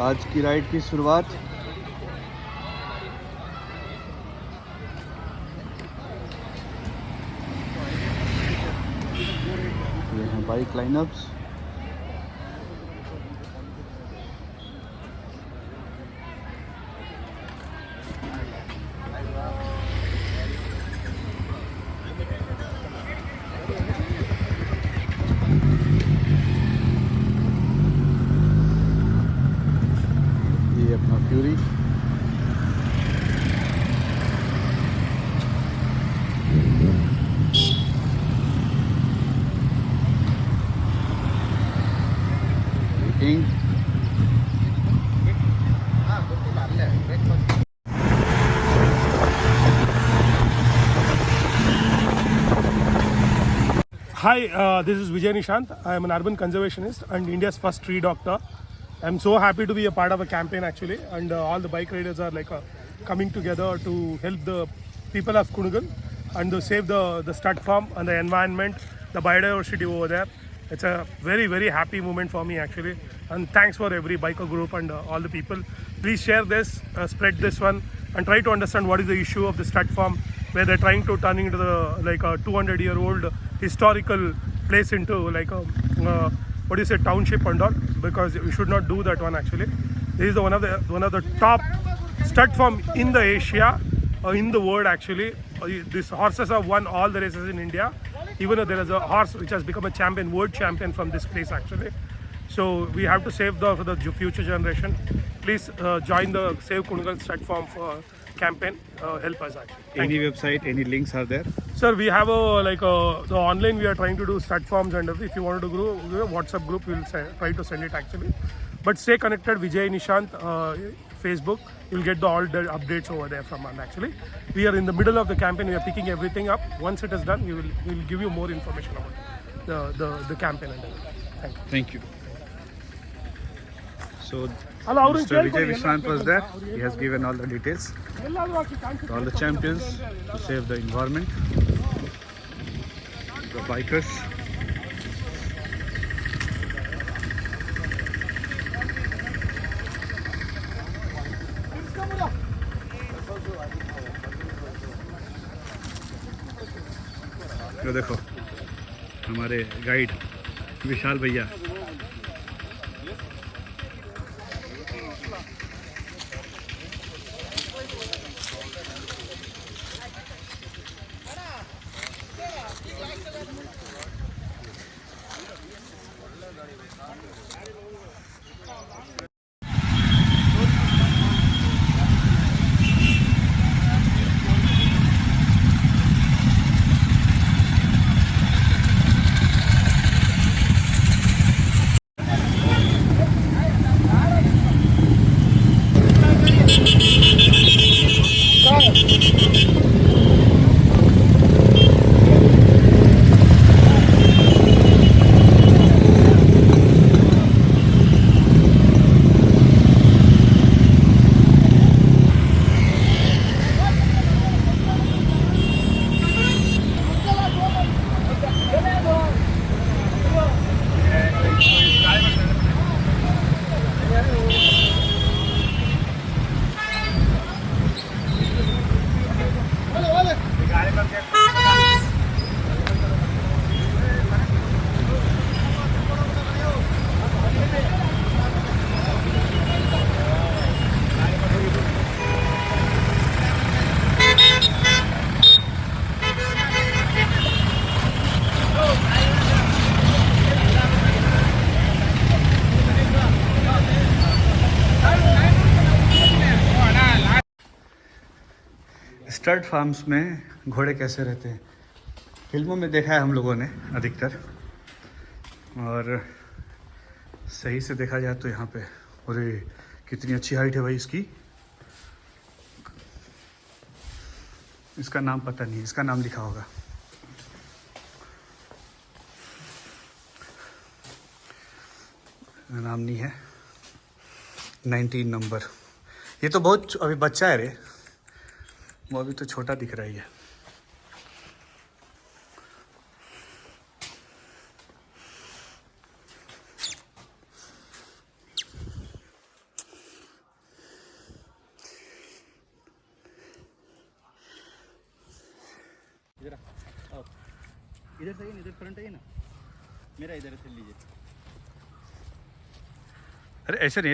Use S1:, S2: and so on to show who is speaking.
S1: आज की राइड की शुरुआत ये हैं बाइक लाइनअप्स। ये अपना fury, king,
S2: Hi, this is Vijay Nishant. I am an urban conservationist and India's first tree doctor. I'm so happy to be a part of a campaign actually, and all the bike riders are like coming together to help the people of Kunigal and to save the stud farm and the environment, the biodiversity over there. It's a very happy moment for me actually, and thanks for every biker group and all the people. Please share this, spread this one, and try to understand what is the issue of the stud farm, where they're trying to turn into the like a 200-year-old historical place into like a what do you say, township and all, because we should not do that one actually. This is one of the top stud farm in the Asia, in the world actually. These horses have won all the races in India. Even though there is a horse which has become a champion, world champion from this place actually. So we have to save for the future generation. Please join the Save Kunigal Stud Farm campaign. Help us actually.
S1: any website, any links are there?
S2: Sir, we have the online. We are trying to do stud farms, and if you wanted to grow a WhatsApp group, we will try to send it actually. But stay connected, Vijay Nishant, Facebook. You'll get all the updates over there from us actually. We are in the middle of the campaign. We are picking everything up. Once it is done, we will give you more information about the campaign and everything. Thank you.
S1: Thank you. So
S2: Hello,
S1: Mr. Vijay Nishant was there. He has given all the details to all the champions to save the environment, the bikers. तो देखो हमारे guide विशाल भैया। Stud farms में घोड़े कैसे रहते हैं, फिल्मों में देखा है हम लोगों ने अधिकतर, और सही से देखा जाए तो यहाँ पे अरे कितनी अच्छी हाइट है भाई इसकी। इसका नाम पता नहीं, इसका नाम लिखा होगा। नाम नहीं है, 19 नंबर। ये तो बहुत अभी बच्चा है रे, वो अभी तो छोटा दिख रही है।
S3: इधर आओ, इधर से इधर फ्रंट है ना, मेरा इधर से लीजिए।
S1: अरे ऐसे नहीं